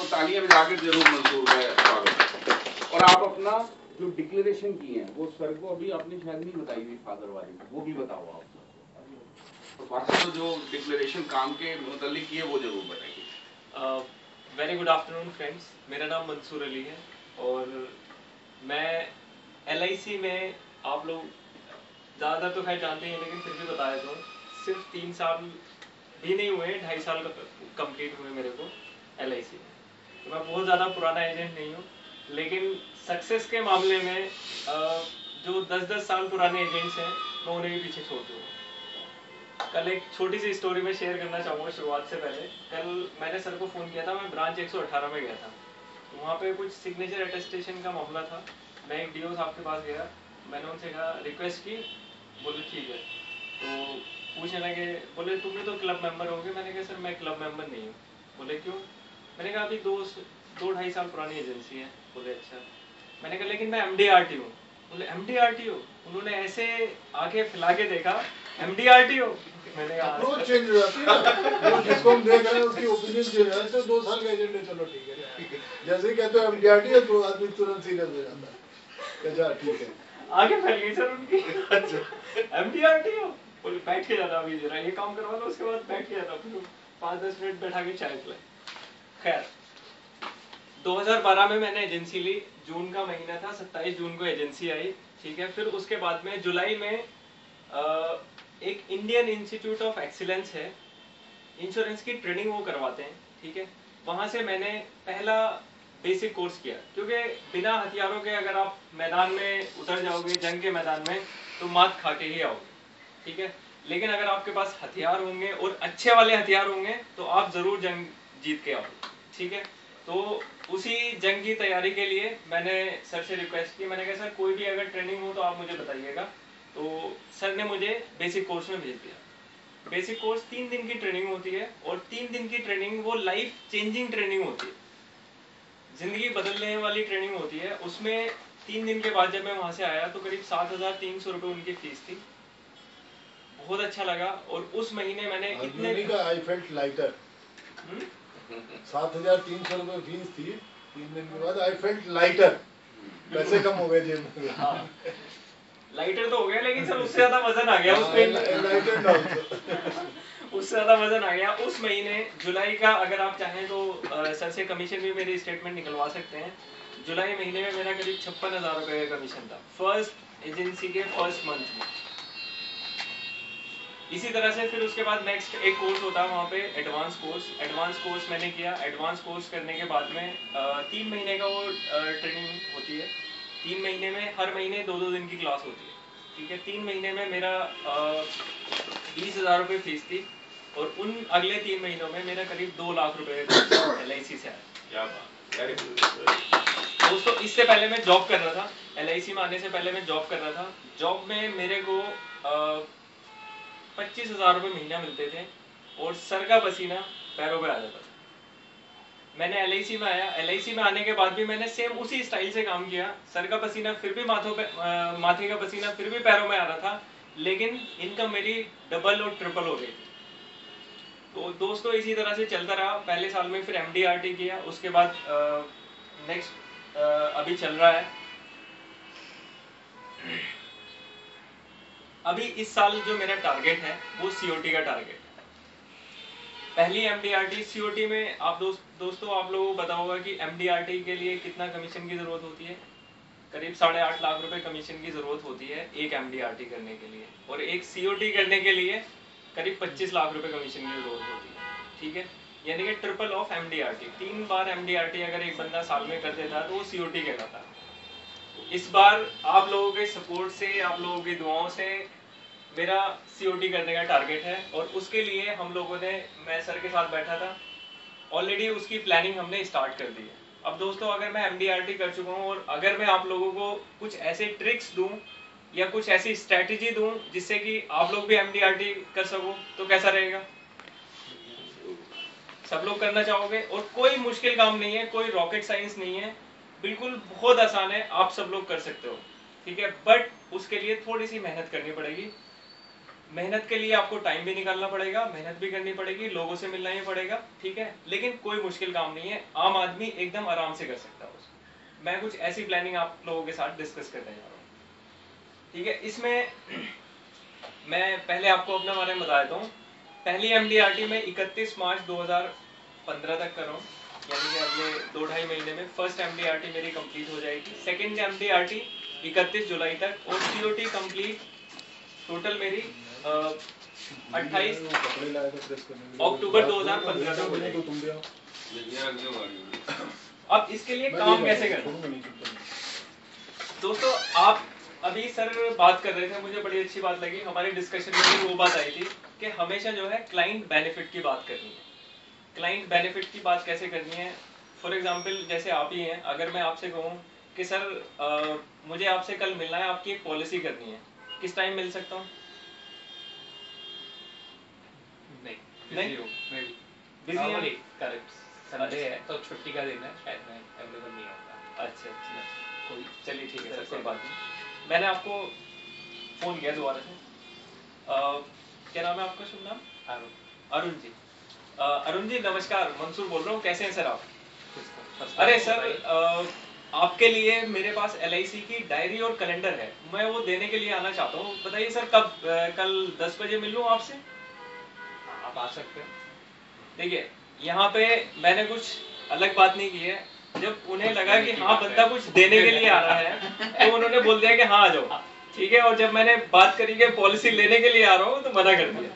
तालियां बजा के जरूर मंसूर का स्वागत। और आप अपना जो डिक्लेरेशन की है वो सर को अभी आपने शायद नहीं बताई हुई फादर वाली, वो भी बताओ आप। तो बाकी तो जो डिक्लेरेशन काम के मुतालिक की है वो जरूर बताइए। वेरी गुड आफ्टरनून फ्रेंड्स, मेरा नाम मंसूर अली है और मैं LIC में, आप लोग ज़्यादातर तो खैर जानते हैं लेकिन फिर भी बता देता हूँ, सिर्फ 3 साल भी नहीं हुए, 2.5 साल कंप्लीट हुए मेरे को LIC में। तो मैं बहुत ज़्यादा पुराना एजेंट नहीं हूँ, लेकिन सक्सेस के मामले में जो 10-10 साल पुराने एजेंट्स हैं मैं उन्हें भी पीछे छोड़ दूँगा। कल एक छोटी सी स्टोरी में शेयर करना चाहूँगा शुरुआत से पहले। कल मैंने सर को फ़ोन किया था, मैं ब्रांच 118 में गया था, तो वहाँ पे कुछ सिग्नेचर अटेस्टेशन का मामला था। मैं एक DO साहब के पास गया, मैंने उनसे कहा, रिक्वेस्ट की, बोले ठीक है। तो पूछने लगे, बोले तुम भी तो क्लब मेंबर होगे। मैंने कहा सर मैं क्लब मेंबर नहीं हूँ। बोले क्यों? मैंने कहा अभी 2-2.5 साल पुरानी एजेंसी है। बोले अच्छा। मैंने कहा लेकिन मैं MDRT हूँ। बोले MDRT हो? उन्होंने ऐसे आके फैला के देखा, MDRT हो? मैंने कहा अप्रोच चेंज हो जाती है ना, जिसको हम देख रहे हैं उसकी ओपिनियन चेंज हो जाती है। 2 साल का एजेंट है, चलो ठीक है, जैसे ही कहते हो MDRT है तो आदमी तुरंत सीरियस हो जाता है। अच्छा ठीक है, आगे फैल गई सर उनकी। अच्छा MDRT हो? बोले बैठ के जाना, अभी जरा ये काम करवा लो, उसके बाद बैठ के जाना, फिर 5-10 मिनट बैठा के चाय पिलाई। खैर 2012 में मैंने एजेंसी ली, जून का महीना था, 27 जून को एजेंसी आई, ठीक है। फिर उसके बाद में जुलाई में एक इंडियन इंस्टीट्यूट ऑफ एक्सीलेंस है, इंश्योरेंस की ट्रेनिंग वो करवाते हैं, ठीक है। वहां से मैंने पहला बेसिक कोर्स किया, क्योंकि बिना हथियारों के अगर आप मैदान में उतर जाओगे, जंग के मैदान में, तो मात खा के ही आओगे, ठीक है। लेकिन अगर आपके पास हथियार होंगे और अच्छे वाले हथियार होंगे तो आप जरूर जंग जीत के आओगे, ठीक है। तो उसी जंग की तैयारी के लिए मैंने सर से रिक्वेस्ट की, मैंने कहा सर कोई भी अगर ट्रेनिंग हो तो आप मुझे बताइएगा। तो सर ने मुझे बेसिक कोर्स में भेज दिया। बेसिक कोर्स 3 दिन की ट्रेनिंग होती है और 3 दिन की ट्रेनिंग वो लाइफ चेंजिंग ट्रेनिंग होती है, जिंदगी बदलने वाली ट्रेनिंग होती है। उसमें 3 दिन के बाद जब मैं वहां से आया तो करीब 7,300 रुपये उनकी फीस थी। बहुत अच्छा लगा। और उस महीने मैंने इतने का आई फेल्ट लाइटर। 7,300 रुपये फीस थी, 3 दिन के बाद आई फेल्ट लाइटर, पैसे कम हो गए जेब में। हाँ लाइटर तो हो गया, लेकिन सर उससे ज्यादा वजन आ गया उससे ज्यादा वजन आ गया उस महीने। जुलाई का अगर आप चाहें तो सर से कमीशन भी मेरी स्टेटमेंट निकलवा सकते हैं। जुलाई महीने में मेरा करीब 56,000 रुपए का कमीशन था, फर्स्ट एजेंसी के फर्स्ट मंथ में। इसी तरह से फिर उसके बाद नेक्स्ट एक कोर्स होता है वहाँ पे, एडवांस कोर्स। एडवांस कोर्स मैंने किया। एडवांस कोर्स करने के बाद में 3 महीने का वो ट्रेनिंग होती है। 3 महीने में हर महीने 2-2 दिन की क्लास होती है, ठीक है। 3 महीने में मेरा 20,000 रुपये फीस थी और उन अगले 3 महीनों में मेरा करीब 2 लाख रुपए LIC से आया। दोस्तों इससे पहले मैं जॉब कर रहा था, LIC में आने से पहले मैं जॉब कर रहा था। जॉब में मेरे को 25,000 रुपये महीना मिलते थे और सर का पसीना पैरों पे आ जाता था। मैंने LIC में आया, LIC में आने के बाद भी मैंने सेम उसी स्टाइल से काम किया। सर का पसीना फिर भी माथे का पसीना फिर भी पैरों में आ रहा था, लेकिन इनकम मेरी डबल और ट्रिपल हो गई। तो दोस्तों इसी तरह से चलता रहा। पहले साल में फिर MDRT किया, उसके बाद नेक्स्ट अभी चल रहा है। अभी इस साल जो मेरा टारगेट है वो COT का टारगेट है। पहली MDRT COT में आप दोस्तों आप लोगों को पता होगा कि MDRT के लिए कितना कमीशन की जरूरत होती है। करीब 8.5 लाख रुपए कमीशन की जरूरत होती है एक MDRT करने के लिए, और एक COT करने के लिए करीब 25 लाख रुपए कमीशन की जरूरत होती है, ठीक है। यानी कि triple of MDRT। 3 bar MDRT अगर एक बंदा साल में कर देता है तो वो COT कहलाता है। इस बार आप लोगों के सपोर्ट से, आप लोगों की दुआओं से मेरा COT करने का टारगेट है, और उसके लिए हम लोगों ने, मैं सर के साथ बैठा था, ऑलरेडी उसकी प्लानिंग हमने स्टार्ट कर दी है। अब दोस्तों अगर मैं MDRT कर चुका हूँ और अगर मैं आप लोगों को कुछ ऐसे ट्रिक्स दूं या कुछ ऐसी स्ट्रेटेजी दूं जिससे कि आप लोग भी MDRT कर सको, तो कैसा रहेगा? सब लोग करना चाहोगे? और कोई मुश्किल काम नहीं है, कोई रॉकेट साइंस नहीं है, बिल्कुल बहुत आसान है, आप सब लोग कर सकते हो, ठीक है। बट उसके लिए थोड़ी सी मेहनत करनी पड़ेगी। मेहनत के लिए आपको टाइम भी निकालना पड़ेगा, मेहनत भी करनी पड़ेगी, लोगों से मिलना ही पड़ेगा, ठीक है, लेकिन कोई मुश्किल काम नहीं है, आम आदमी एकदम आराम से कर सकता है उसको। मैं कुछ ऐसी प्लानिंग आप लोगों के साथ डिस्कस करने जा रहा हूँ, ठीक है। इसमें मैं पहले आपको अपने बारे में बता देता हूँ। पहली MDRT में 31 मार्च 2015 तक कर रहा हूँ, यानी कि अगले 2-2.5 महीने में फर्स्ट MDRT मेरी कंप्लीट हो जाएगी। सेकंड MDRT 31 जुलाई तक, और COT कंप्लीट टोटल मेरी 28 अक्टूबर 2015 तक हो जाएगी। अब इसके लिए काम कैसे करना दोस्तों, आप अभी सर बात कर रहे थे, मुझे बड़ी अच्छी बात लगी, हमारी डिस्कशन में भी वो बात आई थी कि हमेशा जो है क्लाइंट बेनिफिट की बात करनी है। क्लाइंट बेनिफिट की बात कैसे करनी है? फॉर एग्जांपल जैसे आप ही हैं, अगर मैं आपसे कहूँ कि सर मुझे आपसे कल मिलना है, आपकी एक पॉलिसी करनी है, किस टाइम मिल सकता हूँ? नहीं बिजी है, करेक्ट, संडे है तो छुट्टी का दिन है, शायद मैं अवेलेबल नहीं होगा। अच्छा, कोई, चलिए ठीक है सर, कोई बात नहीं। मैंने आपको फोन किया दोबारा से, क्या नाम है आपका शुभ नाम? अरुण जी। अरुण जी नमस्कार, मंसूर बोल रहा हूँ, कैसे हैं सर आप? अरे सर आपके लिए मेरे पास LIC की डायरी और कैलेंडर है, मैं वो देने के लिए आना चाहता हूँ। बताइए सर कब, कल 10 बजे मिल लूँ आपसे? आप आ सकते हो। देखिए यहाँ पे मैंने कुछ अलग बात नहीं की है, जब उन्हें लगा कि हाँ बंदा कुछ देने के लिए आ रहा है तो उन्होंने बोल दिया कि हाँ आ जाओ, ठीक है। और जब मैंने बात करी कि पॉलिसी लेने के लिए आ रहा हूँ तो मना कर दिया,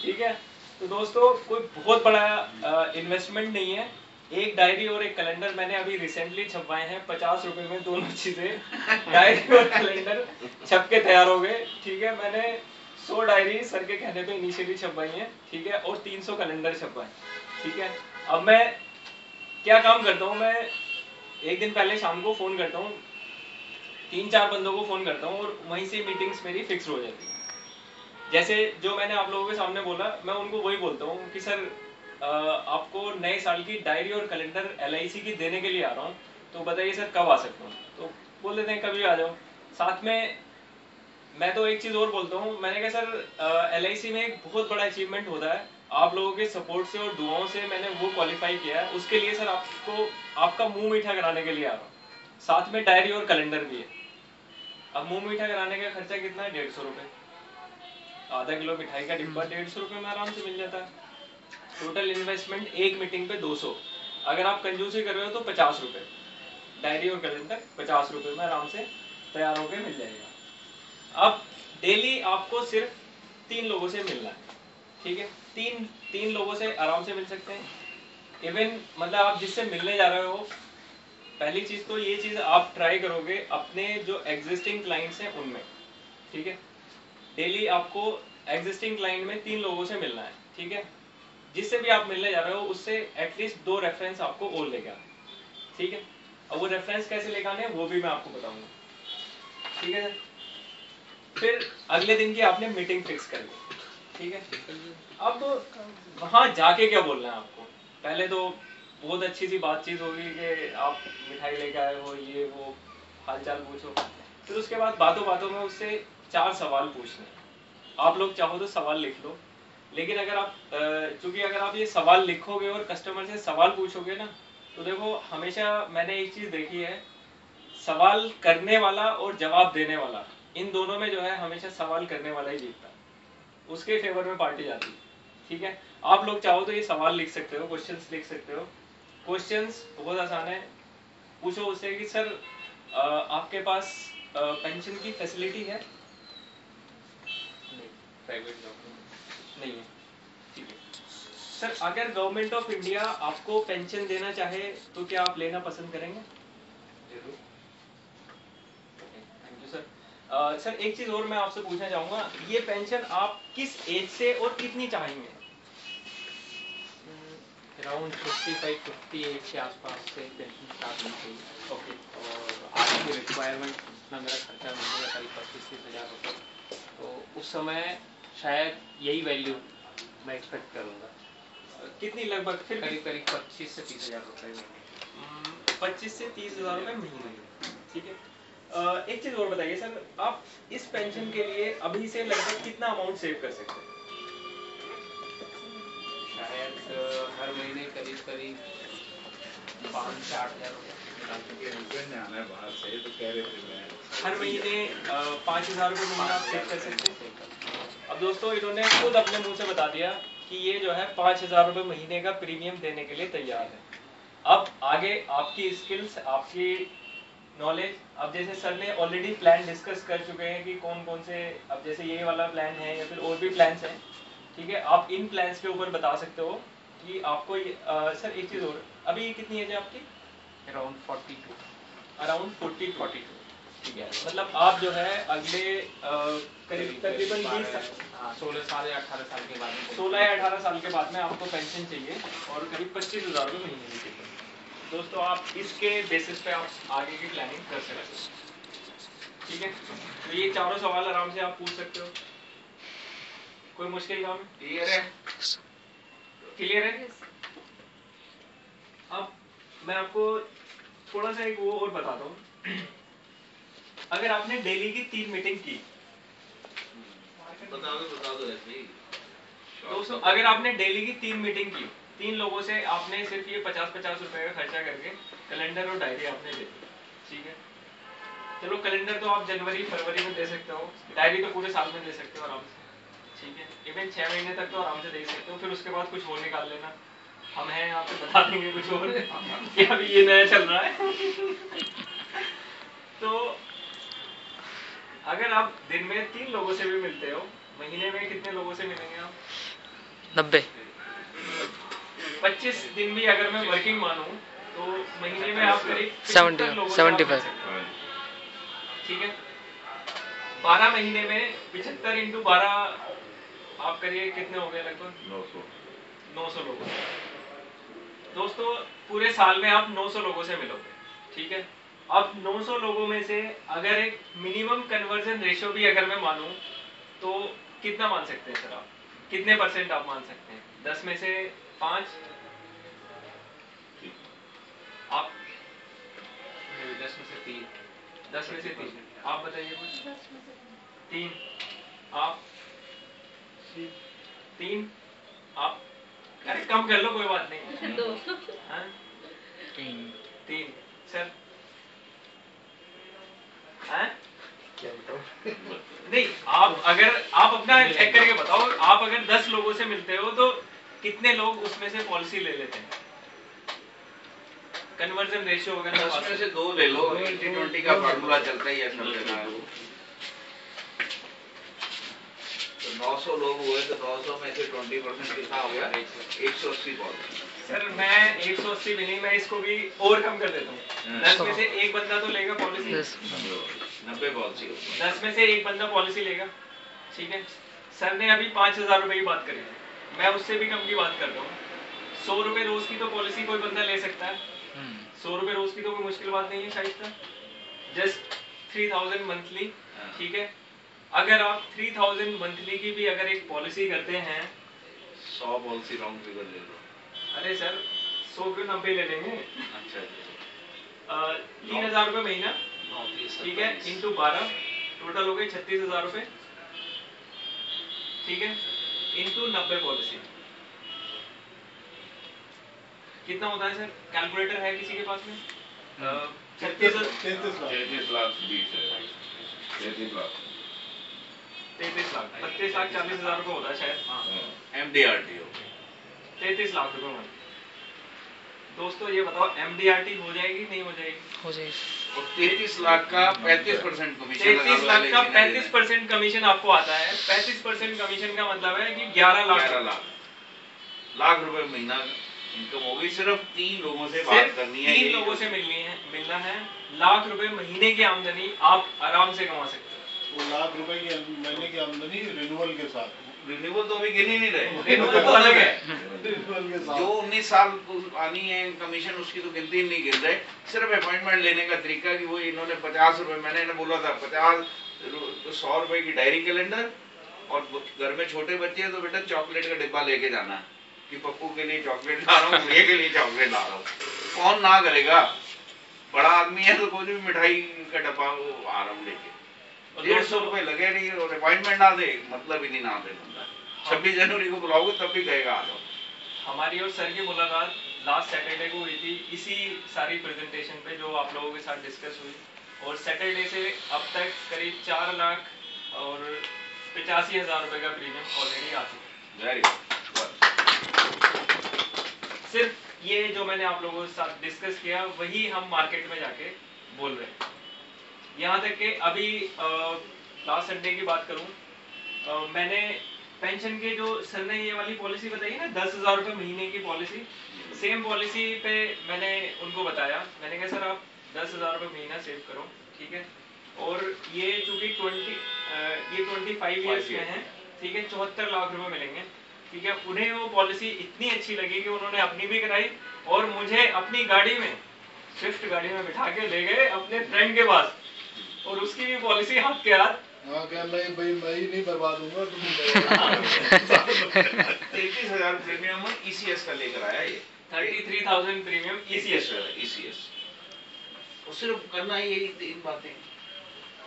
ठीक है। तो दोस्तों कोई बहुत बड़ा इन्वेस्टमेंट नहीं है, एक डायरी और एक कैलेंडर मैंने अभी रिसेंटली छपवाए हैं, 50 रुपए में दोनों चीजें, डायरी और कैलेंडर छप के तैयार हो गए, ठीक है। मैंने 100 डायरी सर के कहने पे इनिशियली छपवाई है, ठीक है, और 300 कैलेंडर छपवाए, ठीक है। अब मैं क्या काम करता हूँ, मैं एक दिन पहले शाम को फोन करता हूँ, 3-4 बंदों को फोन करता हूँ और वहीं से मीटिंग्स मेरी फिक्स हो जाती है। जैसे जो मैंने आप लोगों के सामने बोला, मैं उनको वही बोलता हूँ कि सर आपको नए साल की डायरी और कैलेंडर LIC की देने के लिए आ रहा हूँ, तो बताइए सर कब आ सकता हूँ? तो बोल देते हैं कभी आ जाओ। साथ में मैं तो एक चीज और बोलता हूँ, मैंने कहा सर LIC में एक बहुत बड़ा अचीवमेंट होता है, आप लोगों के सपोर्ट से और दुआओं से मैंने वो क्वालिफाई किया है, उसके लिए सर आपको आपका मुंह मीठा कराने के लिए आ रहा हूँ। साथ में डायरी और कैलेंडर भी है। अब मुंह मीठा कराने का खर्चा कितना है? 150 रुपए। आधा किलो मिठाई का डिब्बा 150 रुपए में आराम से मिल जाता है। टोटल इन्वेस्टमेंट एक मीटिंग पे 200, अगर आप कंजूसी कर रहे हो तो 50 रुपए। डायरी और कैलेंडर 50 रुपए में आराम से तैयार होकर मिल जाएगा। अब डेली आपको सिर्फ 3 लोगों से मिलना है, ठीक है। तीन लोगों से आराम से मिल सकते हैं। इवन मतलब आप जिससे मिलने जा रहे हो, पहली चीज तो ये चीज आप ट्राई करोगे अपने जो एग्जिस्टिंग क्लाइंट्स हैं उनमें, ठीक है। डेली आपको एग्जिस्टिंग क्लाइंट में 3 लोगों से मिलना है, ठीक है। जिससे भी आप मिलने जा रहे हो उससे एटलीस्ट 2 रेफरेंस आपको और लेके आना, ठीक है। अब वो रेफरेंस कैसे लेके आने हैं वो भी मैं आपको बताऊंगा, ठीक है सर। फिर अगले दिन की आपने मीटिंग फिक्स कर ली, ठीक है। अब वहां जाके क्या बोलना है आपको? पहले तो बहुत अच्छी सी बातचीत होगी कि आप मिठाई लेके आए हो, ये वो हालचाल पूछो। फिर उसके बाद बातों बातों में उससे 4 सवाल पूछने। आप लोग चाहो तो सवाल लिख लो, लेकिन अगर आप चूंकि अगर आप ये सवाल लिखोगे और कस्टमर से सवाल पूछोगे ना, तो देखो हमेशा मैंने एक चीज देखी है, सवाल करने वाला और जवाब देने वाला, इन दोनों में जो है हमेशा सवाल करने वाला ही जीतता है, उसके फेवर में पार्टी जाती है, ठीक है। आप लोग चाहो तो ये सवाल लिख सकते हो, क्वेश्चंस लिख सकते हो। क्वेश्चंस बहुत आसान है, पूछो उससे कि सर आपके पास पेंशन की फैसिलिटी है? प्राइवेट जॉब नहीं है, ठीक है। सर अगर गवर्नमेंट ऑफ इंडिया आपको पेंशन देना चाहे तो क्या आप लेना पसंद करेंगे? जरूर। Thank you sir. सर एक चीज और मैं आपसे पूछना चाहूंगा, ये पेंशन आप किस एज से और कितनी चाहेंगे? अराउंड 55-58 के आसपास से पेंशन स्टार्ट होनी चाहिए। ओके, और आज की रिक्वायरमेंट जितना मेरा खर्चा मिलेगा करीब 25-30 हज़ार रुपये, तो उस समय शायद यही वैल्यू मैं एक्सपेक्ट करूँगा। कितनी लगभग? फिर करीब 25 से 30 हज़ार रुपये महीने। 25 से 30 हज़ार रुपए महीने, ठीक है। एक चीज और बताइए सर, आप इस पेंशन के लिए अभी से लगभग कितना अमाउंट सेव कर सकते हैं? शायद हर महीने करीब करीब 5 से 8 हज़ार रुपये। बाहर से तो कह रहे थे मैं हर महीने 5,000 रुपये महीना आप सेव कर सकते हैं। अब दोस्तों इन्होंने खुद अपने मुंह से बता दिया कि ये जो है 5,000 रुपये महीने का प्रीमियम देने के लिए तैयार है। अब आगे आपकी स्किल्स, आपकी नॉलेज, अब जैसे सर ने ऑलरेडी प्लान डिस्कस कर चुके हैं कि कौन कौन से, अब जैसे ये वाला प्लान है या फिर और भी प्लान्स हैं, ठीक है, आप इन प्लान्स के ऊपर बता सकते हो कि आपको ये सर एक चीज़ और, अभी कितनी एज है आपकी? अराउंड 42। अराउंड 42, ठीक है, मतलब आप जो है अगले करीब तकरीबन 20 16 साल या 18 साल के बाद में 16 या 18 साल के बाद में आपको पेंशन चाहिए और करीब 25,000 रुपये महीने की चाहिए। दोस्तों आप इसके बेसिस पे आप आगे की प्लानिंग कर सकते हो, ठीक है। तो ये चारों सवाल आराम से आप पूछ सकते हो, कोई मुश्किल काम है? क्लियर है? क्लियर है? अब मैं आपको थोड़ा सा एक वो और बताता हूँ। अगर आपने डेली की 3 मीटिंग की, बता दो ऐसे ही। दोस्तों अगर आपने डेली की 3 मीटिंग की, 3 लोगों से आपने सिर्फ ये 50-50 रुपए का खर्चा करके कैलेंडर और डायरी आपने दे दी, ठीक है। चलो कैलेंडर तो आप जनवरी फरवरी में दे सकते हो, डायरी तो पूरे साल में दे सकते हो आराम से, ठीक है। इवन 6 महीने तक तो आराम से दे सकते हो, फिर उसके बाद कुछ और निकाल लेना, हम हैं यहाँ पे बता देंगे कुछ और कि अभी ये नया चल रहा है। तो अगर आप दिन में 3 लोगों से भी मिलते हो, महीने में कितने लोगों से मिलेंगे आप? 90। 25 दिन भी अगर मैं वर्किंग मानूं तो महीने में आप करीब 70 लोगों से आप मिल 75। सकते हो, ठीक है। 12 महीने में 75 इंटू 12 आप करिए कितने हो गए? लगभग 900 लोगों। दोस्तों पूरे साल में आप 900 लोगों से मिलोगे, ठीक है। अब 900 लोगों में से अगर एक मिनिमम कन्वर्जन रेशियो भी अगर मैं मानूं तो कितना मान सकते हैं सर आप? कितने % आप मान सकते हैं? 10 में से 5? आप 10 में से 3। 10 में से 3, आप बताइए कुछ? 3, आप 3, आप अरे कम कर लो कोई बात नहीं। 2। हाँ? 3, सर? हाँ? नहीं, आप अगर आप अपना चेक करके बताओ, आप अगर 10 लोगों से मिलते हो तो कितने लोग उसमें से पॉलिसी ले लेते हैं? कन्वर्जन रेशियो अगर 10 में से 2 ले लो, 80-20 का फार्मूला चलता ही है सब जगह। तो 900 लोग हुए तो 900 में से 20% कितना हो गया? 180 पॉलिसी। सर मैं 180 भी नहीं, मैं इसको भी और कम कर देता हूँ। 10 में से एक बंदा तो लेगा पॉलिसी, 90 पॉलिसी। 10 में से एक बंदा पॉलिसी लेगा, ठीक है। सर ने अभी 5,000 रुपए की बात करी, मैं उससे भी कम की बात कर रहा हूँ। 100 रुपए रोज की तो पॉलिसी कोई बंदा ले सकता है, 100 रुपए रोज की तो कोई मुश्किल बात नहीं है शायद, जस्ट 3000 मंथली, ठीक है। अगर आप 3000 मंथली की भी अगर एक पॉलिसी करते हैं, 100 पॉलिसी राउंड फिगर ले लो। अरे सर 100 क्यों 90 ले लेंगे? अच्छा 3,000 रुपए महीना, ठीक है, इंटू 12 टोटल हो गए 36,000 रुपए, ठीक है, इंटू 90 पॉलिसी कितना होता है सर? कैलकुलेटर है किसी के पास में? 33 लाख। 33 लाख 20 है। 33 लाख 32,40,000 रुपए होता है शायद। MDRT हो 33 लाख रुपए में। दोस्तों ये बताओ MDRT हो जाएगी नहीं हो जाएगी? हो जाएगी। और 33 लाख का 35% कमीशन 33 लाख का 35% कमीशन आपको आता है। 35% कमीशन का मतलब है कि 11 लाख रुपए महीना इनकम होगी। सिर्फ 3 लोगों से बात करनी है, 3 लोगों से मिलना है। लाख रुपए महीने की आमदनी आप आराम से कमा सकते हो। वो लाख रुपए की महीने की आमदनी रिन्यूअल के साथ। रिन्यूअल तो अभी गिन ही नहीं रहे। रिन्यूअल तो अलग है। रिन्यूअल के साथ जो 19 साल आनी है कमीशन उसकी तो गिनती नहीं गिन रहे। सिर्फ अपॉइंटमेंट लेने का तरीका कि वो इन्होंने 50 रुपए, मैंने इन्हें बोला था 100 रुपए की डायरी कैलेंडर, और घर में छोटे बच्चे हैं तो बेटा चॉकलेट का डिब्बा लेके जाना है कि पप्पू के लिए चॉकलेट ला रहा हूँ, भैया के लिए चॉकलेट ला रहा हूँ। कौन ना करेगा? बड़ा आदमी है तो कोई भी मिठाई का डब्बा वो आ रहा हूँ लेके, 150 रुपए लगे नहीं और अपॉइंटमेंट ना दे, मतलब ही नहीं ना दे बंदा। 26 जनवरी को बुलाओगे तब भी कहेगा आ जाओ। हमारी और सर की मुलाकात लास्ट सैटरडे को हुई थी, इसी सारी प्रेजेंटेशन पे जो आप लोगों के साथ डिस्कस हुई, और सैटरडे से अब तक करीब 4 लाख और 85,000 रुपए का प्रीमियम ऑलरेडी आ चुका है। वेरी सिर्फ ये जो मैंने आप लोगों के साथ डिस्कस किया वही हम मार्केट में जाके बोल रहे हैं। यहाँ तक कि अभी लास्ट संडे की बात करूँ, मैंने पेंशन के जो सर ने ये वाली पॉलिसी बताई ना 10,000 रुपए महीने की पॉलिसी, सेम पॉलिसी पे मैंने उनको बताया, मैंने कहा सर आप 10,000 रुपए महीना सेव करो, ठीक है, और ये चूंकि 25 ईयर्स में है, ठीक है, 74 लाख रुपए मिलेंगे, ठीक है। उन्हें वो पॉलिसी इतनी अच्छी लगी कि उन्होंने अपनी भी कराई और मुझे अपनी गाड़ी में, स्विफ्ट गाड़ी में बिठा के ले गए अपने फ्रेंड के पास, और उसकी भी पॉलिसी हाथ के हाथ। हाँ क्या मैं ही नहीं बर्बाद हूँगा तुम 33,000 प्रीमियम ECS का लेकर आया ये, 33,000 प्रीमियम ECS ECS और सिर्फ करना ही यही 3 बातें।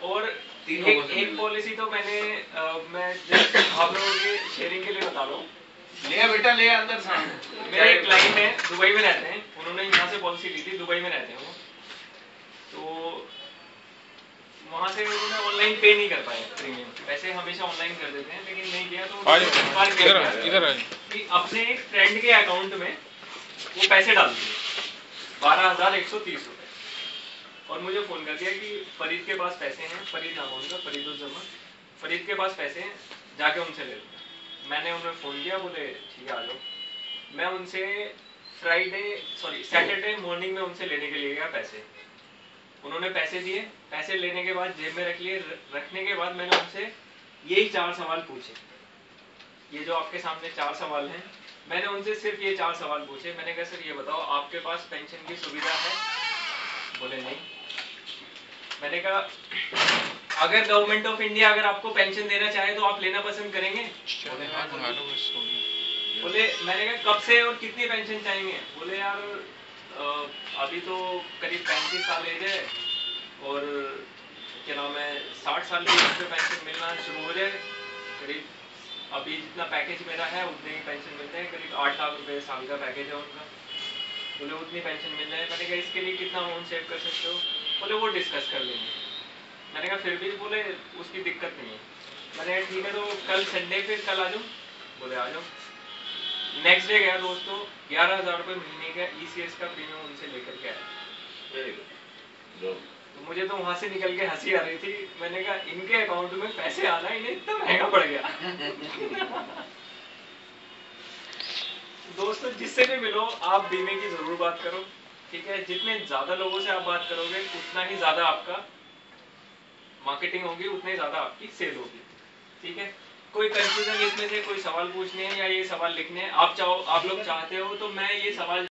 और एक पॉलिसी तो मैं आप लोगों के शेयरिंग के लिए बता रहा हूँ। ले बेटा ले अंदर सामने। मेरे एक क्लाइंट है, दुबई में रहते हैं, उन्होंने यहाँ से पॉलिसी ली थी, दुबई में रहते हैं वो, तो वहाँ से उन्होंने ऑनलाइन पे नहीं कर पाए प्रीमियम, पैसे हमेशा ऑनलाइन कर देते हैं, लेकिन नहीं किया तो इधर कि अपने एक फ्रेंड के अकाउंट में वो पैसे डाल दिए 12,130 रुपए, और मुझे फोन कर दिया कि फरीद के पास पैसे हैं, फरीद नाम उनका, फरीदुज्जमान, फरीद के पास पैसे हैं, जाके उनसे ले लो। मैंने उन्हें फोन किया, बोले ठीक है आ जाओ। मैं उनसे सैटरडे मॉर्निंग में उनसे लेने के लिए गया पैसे, उन्होंने पैसे दिए, पैसे लेने के बाद जेब में रख लिए, रखने के बाद मैंने उनसे यही 4 सवाल पूछे, ये जो आपके सामने 4 सवाल हैं, मैंने उनसे सिर्फ ये 4 सवाल पूछे। मैंने कहा सर ये बताओ आपके पास पेंशन की सुविधा है? बोले नहीं। मैंने कहा अगर गवर्नमेंट ऑफ इंडिया अगर आपको पेंशन देना चाहे तो आप लेना पसंद करेंगे? बोले हाँ। बोले मैंने कहा कब से और कितनी पेंशन चाहिए? बोले यार अभी तो करीब 35 साल एज है और क्या नाम है 60 साल की उम्र पे पेंशन मिलना शुरू हो जाए, करीब अभी जितना पैकेज मेरा है उतने ही पेंशन मिलते हैं, करीब 8 लाख रुपए साल का पैकेज है उनका, बोले उतनी पेंशन मिल जाए। मैंने कहा इसके लिए कितना अमाउंट सेव कर सकते हो? बोले वो डिस्कस कर लेंगे। मैंने कहा फिर भी बोले उसकी दिक्कत नहीं है। मैंने कहा ठीक है तो कल संडे फिर कल आ जाऊँ? बोले आ जाओ। नेक्स्ट डे गया दोस्तों, 11,000 रुपए महीने का ECS का प्रीमियम उनसे लेकर के आया। तो मुझे तो वहां से निकल के हंसी आ रही थी, मैंने कहा इनके अकाउंट में पैसे आना इन्हें इतना महंगा पड़ गया। दोस्तों जिससे भी मिलो आप बीमे की जरूर बात करो, ठीक है, जितने ज्यादा लोगों से आप बात करोगे उतना ही ज्यादा आपका मार्केटिंग होगी, उतने ज्यादा आपकी सेल होगी, ठीक है। कोई कंफ्यूजन इसमें से कोई सवाल पूछने हैं या ये सवाल लिखने हैं, आप लोग चाहते हो तो मैं ये सवाल